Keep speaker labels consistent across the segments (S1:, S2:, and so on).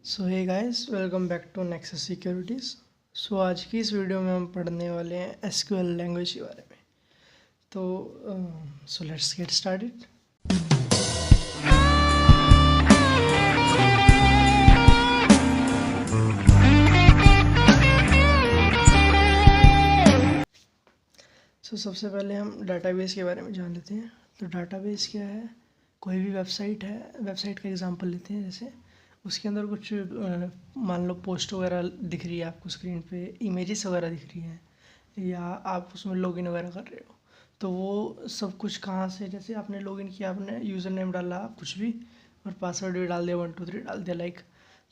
S1: So hey guys, welcome back to Nexus Securities. So आज की इस वीडियो में हम पढ़ने वाले हैं एसक्यूएल लैंग्वेज के बारे में। तो सो लेट्स गेट स्टार्टेड। सो सबसे पहले हम डाटाबेस के बारे में जान लेते हैं। तो डाटाबेस क्या है? कोई भी वेबसाइट है, वेबसाइट का एग्जांपल लेते हैं। जैसे उसके अंदर कुछ मान लो पोस्ट वगैरह दिख रही है आपको स्क्रीन पे, इमेजेस वगैरह दिख रही हैं, या आप उसमें लॉगिन वगैरह कर रहे हो। तो वो सब कुछ कहाँ से, जैसे आपने लॉगिन किया, आपने यूज़र नेम डाला कुछ भी और पासवर्ड भी डाल दिया, 1 2 3 डाल दिया लाइक।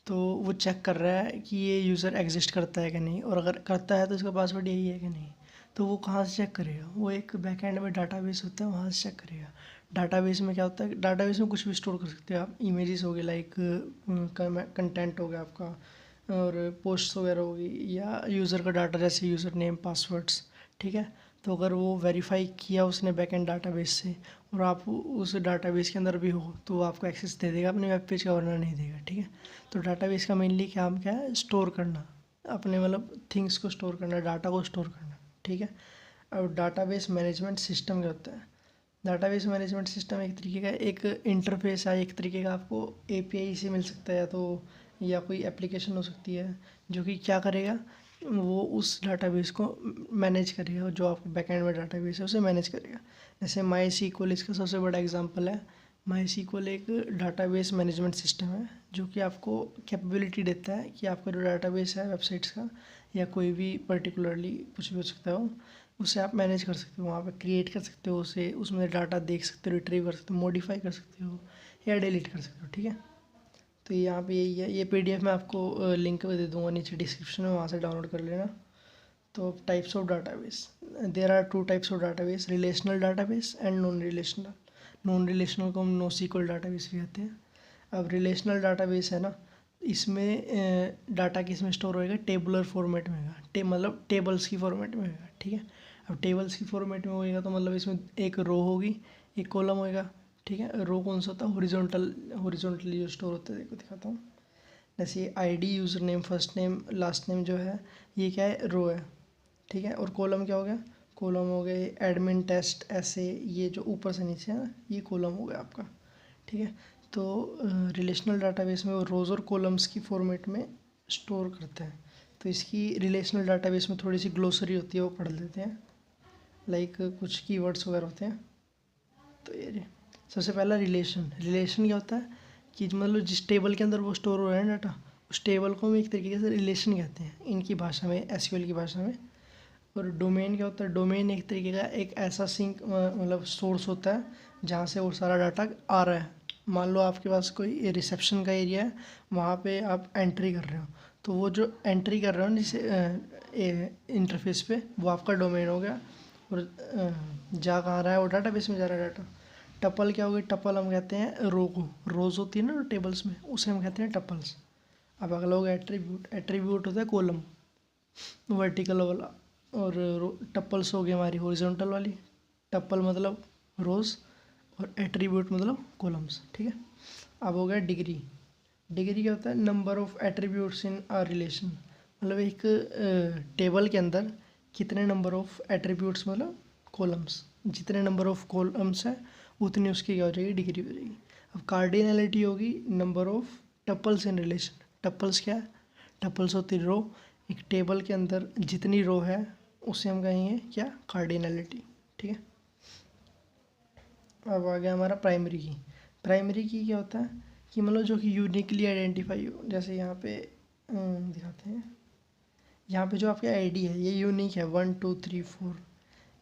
S1: तो वो चेक कर रहा है कि ये यूज़र एग्जिस्ट करता है कि नहीं, और अगर करता है तो इसका पासवर्ड यही है कि नहीं। तो वो कहाँ से चेक करेगा? वो एक बैकएंड में डाटाबेस होता है, वहाँ से चेक करेगा। डाटाबेस में क्या होता है? डाटाबेस में कुछ भी स्टोर कर सकते हो आप। इमेजेस हो गए, लाइक कंटेंट हो गया आपका, और पोस्ट वगैरह होगी, या यूज़र का डाटा जैसे यूज़र नेम, पासवर्ड्स। ठीक है। तो अगर वो वेरीफाई किया उसने बैकएंड डाटाबेस से, और आप उस डाटाबेस के अंदर भी हो, तो वो आपको एक्सेस दे देगा अपने वेब पेज का, वरना नहीं देगा। ठीक है। तो डाटाबेस का मेनली काम क्या है? स्टोर करना, अपने मतलब थिंग्स को स्टोर करना, डाटा को स्टोर करना। ठीक है। अब डाटाबेस मैनेजमेंट सिस्टम क्या होता है? डाटाबेस मैनेजमेंट सिस्टम एक तरीके का एक इंटरफेस है, एक तरीके का आपको एपीआई से मिल सकता है, तो या कोई एप्लीकेशन हो सकती है जो कि क्या करेगा, वो उस डाटाबेस को मैनेज करेगा, जो आपका बैकएंड में डाटाबेस है उसे मैनेज करेगा। जैसे माई सीक्वल इसका सबसे बड़ा एग्जांपल है। माई सीक्वल एक डाटाबेस मैनेजमेंट सिस्टम है जो कि आपको कैपेबिलिटी देता है कि आपका जो डाटाबेस है वेबसाइट्स का, या कोई भी पर्टिकुलरली कुछ भी हो सकता हो, उसे आप मैनेज कर सकते हो, वहाँ पे क्रिएट कर सकते हो उसे, उसमें डाटा देख सकते हो, रिट्रीव कर सकते हो, मॉडिफाई कर सकते हो, या डिलीट कर सकते हो। ठीक है। तो यहाँ पे यही है। ये पीडीएफ मैं आपको लिंक दे दूँगा नीचे डिस्क्रिप्शन में, वहाँ से डाउनलोड कर लेना। तो types of database, there are 2 types of database, relational database and non relational. Non relational को हम नोसीक्वल डाटाबेस भी कहते हैं। अब रिलेशनल डाटाबेस है ना, इसमें डाटा किस में स्टोर होएगा? टेबुलर फॉर्मेट में होगा, मतलब टेबल्स की फॉर्मेट में होगा। ठीक है। अब टेबल्स की फॉर्मेट में होएगा तो मतलब इसमें एक रो होगी, एक कॉलम होएगा। ठीक है। रो कौन सा होता है? हॉरिजॉन्टली जो स्टोर होता है, देखो दिखाता हूँ। जैसे ID, user name, first name, last name जो है, ये क्या है? रो है। ठीक है। और कॉलम क्या हो गया? कॉलम हो गए एडमिन, टेस्ट, ऐसे, ये जो ऊपर से नीचे है ना, ये कॉलम हो गया आपका। ठीक है। तो रिलेशनल डाटाबेस में वो रोज़ और कॉलम्स की फॉर्मेट में स्टोर करते हैं। तो इसकी रिलेशनल डाटाबेस में थोड़ी सी ग्लोसरी होती है, वो पढ़ लेते हैं, लाइक कुछ कीवर्ड्स वगैरह होते हैं। तो ये सबसे पहला रिलेशन क्या होता है कि मतलब जिस टेबल के अंदर वो स्टोर हो रहा है डाटा, उस टेबल को हम एक तरीके से रिलेशन कहते हैं इनकी भाषा में, एसक्यूएल की भाषा में। और डोमेन क्या होता है? डोमेन एक तरीके का एक ऐसा सिंक मतलब सोर्स होता है जहाँ से वो सारा डाटा आ रहा है। मान लो आपके पास कोई रिसेप्शन का एरिया है, वहाँ पे आप एंट्री कर रहे हो, तो वो जो एंट्री कर रहे हो जिसे इंटरफेस पे, वो आपका डोमेन हो गया। और जा कहाँ रहा है वो? डाटाबेस में जा रहा है डाटा। टपल क्या हो गई? टपल हम कहते हैं रो को, रोज होती है ना टेबल्स में, उसे हम कहते हैं टपल्स। अब अगला हो गया एट्रीब्यूट। एट्रीब्यूट होता है कॉलम, वर्टिकल वाला। और टप्पल्स हो गई हमारी हॉरिजॉन्टल वाली। टप्पल मतलब रोज, और एट्रीब्यूट मतलब कॉलम्स। ठीक है। अब हो गया डिग्री। डिग्री क्या होता है? Number of attributes in a relation, मतलब एक टेबल के अंदर कितने नंबर ऑफ एट्रीब्यूट्स, मतलब कॉलम्स, जितने नंबर ऑफ कॉलम्स है उतनी उसकी क्या हो जाएगी? डिग्री हो जाएगी। अब कार्डिनलिटी होगी number of tuples in relation. Tuples क्या है? टपल्स होती रो, एक टेबल के अंदर जितनी रो है उसे हम कहेंगे क्या? कार्डिनलिटी। ठीक है। अब आ गया हमारा प्राइमरी की। प्राइमरी की क्या होता है कि मतलब जो कि यूनिकली आइडेंटिफाई हो। जैसे यहाँ पे दिखाते हैं, यहाँ पे जो आपकी आईडी है ये यूनिक है, 1 2 3 4,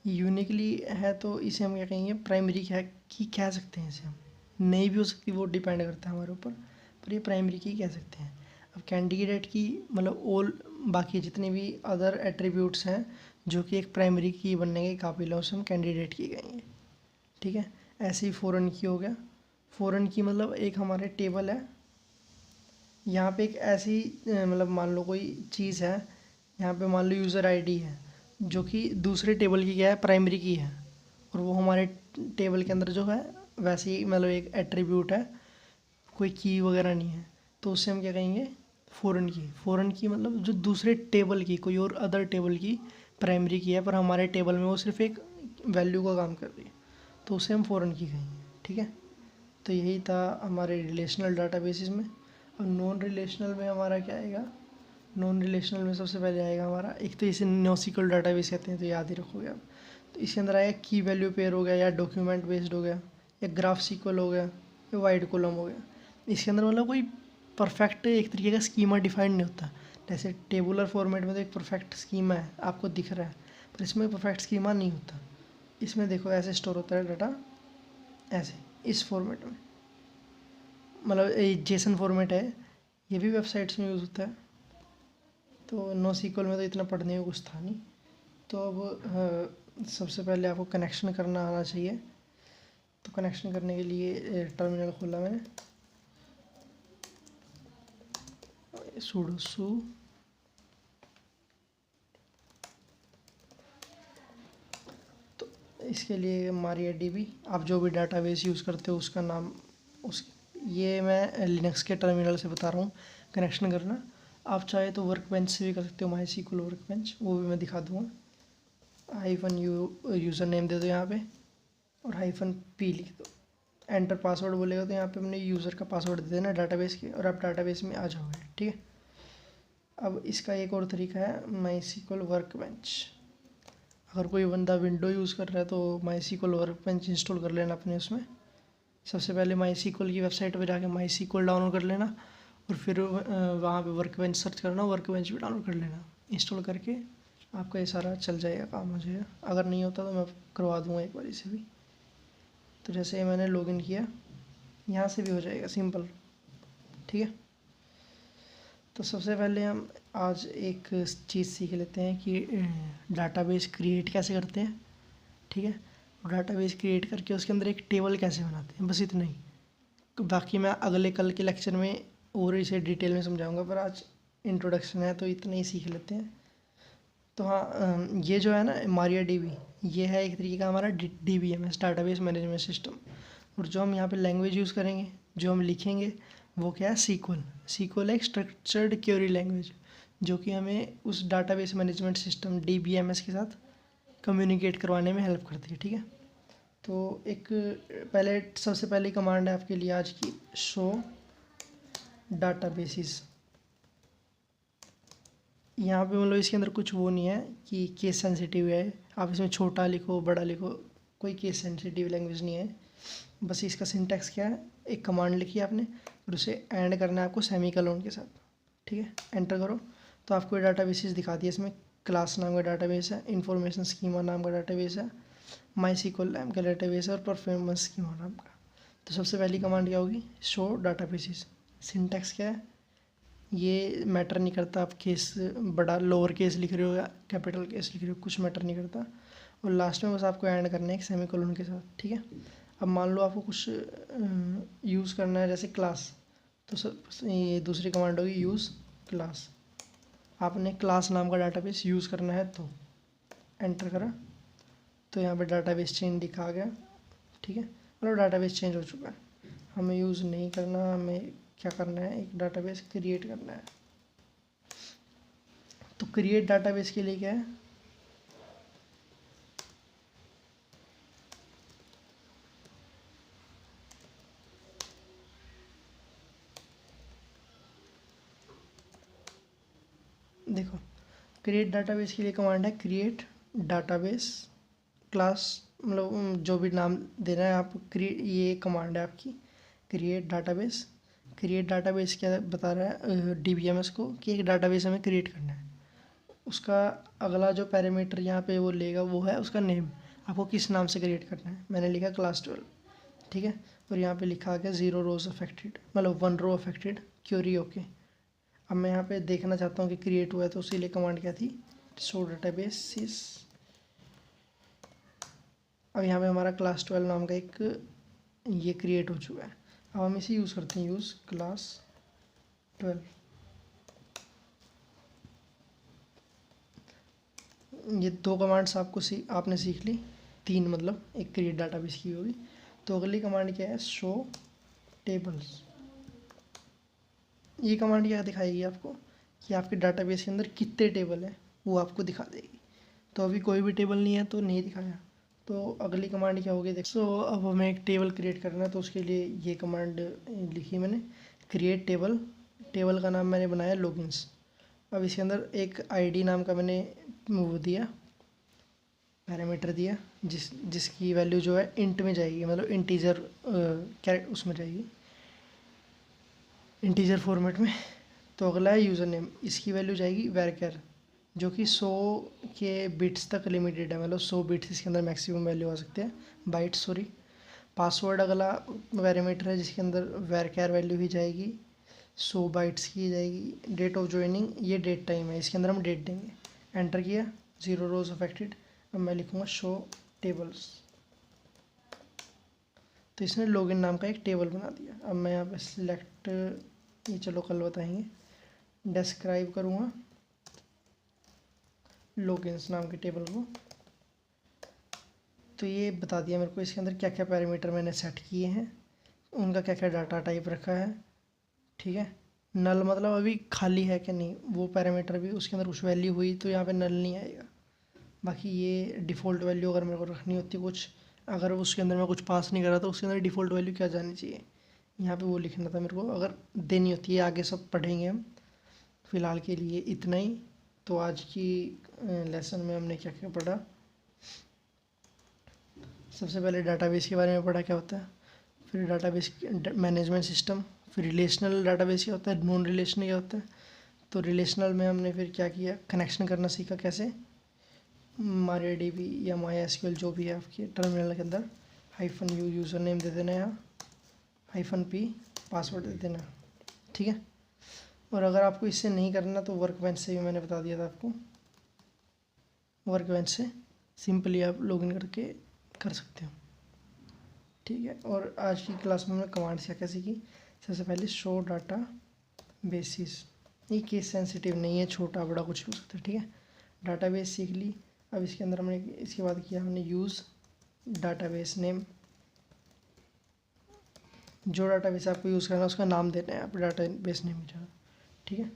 S1: ये यूनिकली है, तो इसे हम क्या कहेंगे? प्राइमरी क्या की कह सकते हैं इसे हम। नहीं भी हो सकती, वो डिपेंड करता है हमारे ऊपर, पर ये प्राइमरी की कह सकते हैं। अब कैंडिडेट की मतलब ऑल, बाकी जितने भी अदर एट्रीब्यूट्स हैं जो कि एक प्राइमरी की बनने के काबिल है, उसे हम कैंडिडेट की कहेंगे। ठीक है। ऐसे ही फॉरेन की हो गया। फॉरेन की मतलब एक हमारे टेबल है, यहाँ पे एक ऐसी मतलब मान लो कोई चीज़ है, यहाँ पे मान लो यूज़र आईडी है जो कि दूसरे टेबल की क्या है? प्राइमरी की है, और वो हमारे टेबल के अंदर जो है वैसे ही मतलब एक एट्रीब्यूट है, कोई की वगैरह नहीं है। तो उससे हम क्या कहेंगे, फॉरेन की। फॉरेन की मतलब जो दूसरे टेबल की, कोई और अदर टेबल की प्राइमरी की है, पर हमारे टेबल में वो सिर्फ एक वैल्यू का काम कर रही है, तो उसे हम फॉरेन की कहेंगे। ठीक है, तो यही था हमारे रिलेशनल डाटाबेसिस में। अब नॉन रिलेशनल में हमारा क्या आएगा, नॉन रिलेशनल में सबसे पहले आएगा हमारा, एक तो इसे नोसिकल डाटाबेस कहते हैं, तो याद ही रखोगे आप। तो इसके अंदर आएगा की वैल्यू पेयर हो गया, या डॉक्यूमेंट बेस्ड हो गया, या ग्राफ सीक्वल हो गया, या वाइड कॉलम हो गया। इसके अंदर मतलब कोई परफेक्ट एक तरीके का स्कीमा डिफाइंड नहीं होता। जैसे टेबुलर फॉर्मेट में तो एक परफेक्ट स्कीमा है, आपको दिख रहा है, पर इसमें परफेक्ट स्कीमा नहीं होता। इसमें देखो ऐसे स्टोर होता है डाटा, ऐसे इस फॉर्मेट में, मतलब जेसन फॉर्मेट है, ये भी वेबसाइट्स में यूज़ होता है। तो नो सीक्वल में तो इतना पढ़ने को कुछ था नहीं। तो अब सबसे पहले आपको कनेक्शन करना आना चाहिए। तो कनेक्शन करने के लिए टर्मिनल खोला मैंने, sudo su तो इसके लिए MariaDB, आप जो भी डाटाबेस यूज़ करते हो उसका नाम, उस ये मैं लिनक्स के टर्मिनल से बता रहा हूँ कनेक्शन करना। आप चाहे तो वर्कबेंच से भी कर सकते हो, MySQL वर्कबेंच, वो भी मैं दिखा दूँगा। यूज़र नेम दे दो यहाँ पे, और -p लिख दो। एंटर पासवर्ड बोलेगा तो यहाँ पे अपने यूज़र का पासवर्ड दे देना डाटाबेस के, और आप डाटाबेस में आ जाओगे। ठीक है, अब इसका एक और तरीका है MySQL वर्कबेंच। अगर कोई बंदा विंडो यूज़ कर रहा है तो MySQL वर्कबेंच इंस्टॉल कर लेना अपने उसमें। सबसे पहले MySQL की वेबसाइट पर जाके MySQL डाउनलोड कर लेना, और फिर वहाँ पे वर्कबेंच सर्च करना, वर्कबेंच भी डाउनलोड कर लेना। इंस्टॉल करके आपका ये सारा चल जाएगा, काम हो जाएगा। अगर नहीं होता तो मैं करवा दूँगा एक बार इसे भी। तो जैसे मैंने लॉगिन किया, यहाँ से भी हो जाएगा सिंपल। ठीक है, तो सबसे पहले हम आज एक चीज़ सीख लेते हैं कि डाटाबेस क्रिएट कैसे करते हैं। ठीक है, डाटाबेस क्रिएट करके उसके अंदर एक टेबल कैसे बनाते हैं, बस इतना ही। बाकी मैं अगले कल के लेक्चर में और इसे डिटेल में समझाऊंगा, पर आज इंट्रोडक्शन है तो इतना ही सीख लेते हैं। तो हाँ, ये जो है ना MariaDB, ये है एक तरीके का हमारा DBMS, डाटाबेस मैनेजमेंट सिस्टम। और जो हम यहाँ पे लैंग्वेज यूज़ करेंगे, जो हम लिखेंगे, वो क्या है, सीक्वल है, एक स्ट्रक्चर्ड क्वेरी लैंग्वेज, जो कि हमें उस डाटाबेस मैनेजमेंट सिस्टम DBMS के साथ कम्युनिकेट करवाने में हेल्प करती है। ठीक है, तो एक पहले सबसे पहली कमांड है आपके लिए आज की, शो डाटाबेसिस। यहाँ पे मतलब इसके अंदर कुछ वो नहीं है कि केस सेंसिटिव है, आप इसमें छोटा लिखो बड़ा लिखो, कोई केस सेंसिटिव लैंग्वेज नहीं है। बस इसका सिंटैक्स क्या है, एक कमांड लिखी आपने और उसे एंड करना है आपको सेमीकोलन के साथ। ठीक है, एंटर करो तो आपको ये डाटाबेसिस दिखा दिया। इसमें क्लास नाम का डाटाबेस है, इन्फॉर्मेशन स्कीमा नाम का डाटाबेस है, MySQL नाम का डाटाबेस है, और परफॉर्मेंस स्कीमा नाम का। तो सबसे पहली कमांड क्या होगी, शो डाटाबेसिस। सिंटैक्स क्या है, ये मैटर नहीं करता आप केस बड़ा लोअर केस लिख रहे हो या कैपिटल केस लिख रहे हो, कुछ मैटर नहीं करता। और लास्ट में बस आपको ऐड करना है एक सेमीकोलन के साथ। ठीक है, अब मान लो आपको कुछ यूज़ करना है जैसे क्लास, तो ये दूसरी कमांड होगी यूज़ क्लास। आपने क्लास नाम का डाटाबेस यूज़ करना है तो एंटर करा, तो यहाँ पे डाटाबेस चेंज दिखा गया। ठीक है, मतलब डाटाबेस चेंज हो चुका है। हमें यूज़ नहीं करना, हमें क्या करना है, एक डाटाबेस क्रिएट करना है। तो क्रिएट डाटाबेस के लिए क्या है, देखो क्रिएट डाटाबेस के लिए कमांड है क्रिएट डाटाबेस क्लास, मतलब जो भी नाम देना है आप, क्रिएट, ये कमांड है आपकी क्रिएट डाटाबेस। क्रिएट डाटाबेस क्या बता रहा है DBMS को कि एक डाटाबेस हमें क्रिएट करना है। उसका अगला जो पैरामीटर यहाँ पे वो लेगा वो है उसका नेम, आपको किस नाम से क्रिएट करना है। मैंने लिखा क्लास 12। ठीक है, और यहाँ पे लिखा गया 0 रोज अफेक्टेड, मतलब 1 रो अफेक्टेड, क्यूरी ओके। अब मैं यहाँ पे देखना चाहता हूँ कि क्रिएट हुआ है, तो उसी लिए कमांड क्या थी, शो डाटाबेसिस। अब यहाँ पे हमारा क्लास 12 नाम का एक ये क्रिएट हो चुका है। अब हम इसे यूज़ करते हैं, यूज़ क्लास 12। ये दो कमांड्स आपने सीख ली, 3 मतलब, एक क्रिएट डाटाबेस की होगी। तो अगली कमांड क्या है, शो टेबल्स। ये कमांड क्या दिखाएगी आपको कि आपके डाटाबेस के अंदर कितने टेबल हैं, वो आपको दिखा देगी। तो अभी कोई भी टेबल नहीं है तो नहीं दिखाया। तो अगली कमांड क्या होगी देख। सो अब हमें एक टेबल क्रिएट करना है, तो उसके लिए ये कमांड लिखी मैंने, क्रिएट टेबल। टेबल का नाम मैंने बनाया लॉगिन्स। अब इसके अंदर एक आईडी नाम का मैंने वो दिया, पैरामीटर दिया, जिसकी वैल्यू जो है इंट में जाएगी, मतलब इंटीजर उसमें जाएगी, इंटीजर फॉर्मेट में। तो अगला है यूज़र नेम, इसकी वैल्यू जाएगी वैरकर, जो कि 100 के बिट्स तक लिमिटेड है, मतलब 100 बिट्स इसके अंदर मैक्सिमम वैल्यू आ सकते हैं, बाइट्स सॉरी। पासवर्ड अगला पैरामीटर है, जिसके अंदर वैरकर वैल्यू ही जाएगी, 100 बाइट्स की जाएगी। डेट ऑफ ज्वाइनिंग, ये डेट टाइम है, इसके अंदर हम डेट देंगे। एंटर किया, 0 रोज अफेक्टेड। अब मैं लिखूँगा शो टेबल्स। तो इसने लॉगिन नाम का एक टेबल बना दिया। अब मैं यहाँ पे सिलेक्ट, ये चलो कल बताएंगे, डिस्क्राइब करूँगा लॉगिन्स नाम के टेबल को। तो ये बता दिया मेरे को इसके अंदर क्या क्या पैरामीटर मैंने सेट किए हैं, उनका क्या क्या डाटा टाइप रखा है, ठीक है। नल मतलब अभी खाली है कि नहीं, वो पैरामीटर भी उसके अंदर कुछ वैल्यू हुई तो यहाँ पे नल नहीं आएगा। बाकी ये डिफ़ॉल्ट वैल्यू अगर मेरे को रखनी होती कुछ, अगर उसके अंदर मैं कुछ पास नहीं कर रहा तो उसके अंदर डिफ़ॉल्ट वैल्यू क्या जानी चाहिए, यहाँ पे वो लिखना था मेरे को, अगर देनी होती है। आगे सब पढ़ेंगे हम, फ़िलहाल के लिए इतना ही। तो आज की लेसन में हमने क्या क्या पढ़ा। सबसे पहले डाटाबेस के बारे में पढ़ा क्या होता है, फिर डाटाबेस मैनेजमेंट सिस्टम, फिर रिलेशनल डाटाबेस क्या होता है, नॉन रिलेशनल क्या होता है। तो रिलेशनल में हमने फिर क्या किया, कनेक्शन करना सीखा कैसे, MariaDB या MySQL जो भी है आपके टर्मिनल के अंदर, -u यूज़र नेम दे देना, यहाँ -p पासवर्ड दे देना, ठीक है। और अगर आपको इससे नहीं करना तो वर्कबेंच से भी मैंने बता दिया था आपको, वर्कबेंच से सिंपली आप लॉगिन करके कर सकते हो, ठीक है। और आज की क्लास में हमने कमांड्स क्या क्या सीखी। सबसे पहले शो डाटा बेसिस, ये केस सेंसिटिव नहीं है, छोटा बड़ा कुछ भी हो सकता है, ठीक है। डाटाबेस सीख ली। अब इसके अंदर हमने इसके बाद किया हमने यूज़ डाटाबेस नेम, जो डाटाबेस आपको यूज़ करना है उसका नाम देना है आप डाटाबेस नेम में जाना, ठीक है।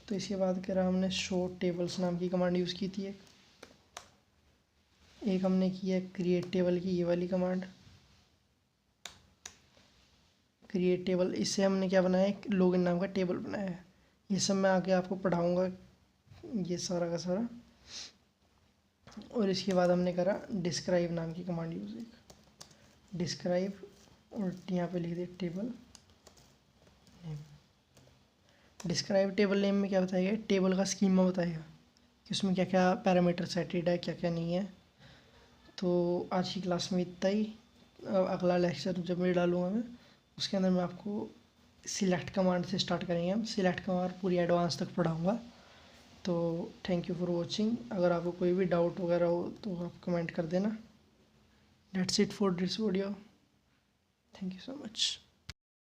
S1: तो इसके बाद करा हमने शो टेबल्स नाम की कमांड यूज़ की थी, एक हमने की है क्रिएट टेबल की, ये वाली कमांड क्रिएट टेबल। इससे हमने क्या बनाया है, लॉगिन नाम का टेबल बनाया है। ये सब मैं आगे आपको पढ़ाऊँगा, ये सारा का सारा। और इसके बाद हमने करा डिस्क्राइब नाम की कमांड यूज़, एक डिस्क्राइब, और यहाँ पे लिख दिया table name. Describe table name में क्या बताएगा, टेबल का स्कीमा बताएगा कि उसमें क्या क्या पैरामीटर सेटेड है, क्या क्या नहीं है। तो आज की क्लास में इतना ही। अगला लेक्चर जब मैं डालूँगा मैं, उसके अंदर मैं आपको सिलेक्ट कमांड से स्टार्ट करेंगे हम, सिलेक्ट कमांड पूरी एडवांस तक पढ़ाऊँगा। तो थैंक यू फॉर वॉचिंग। अगर आपको कोई भी डाउट वगैरह हो तो आप कमेंट कर देना। That's it for this video. Thank you so much.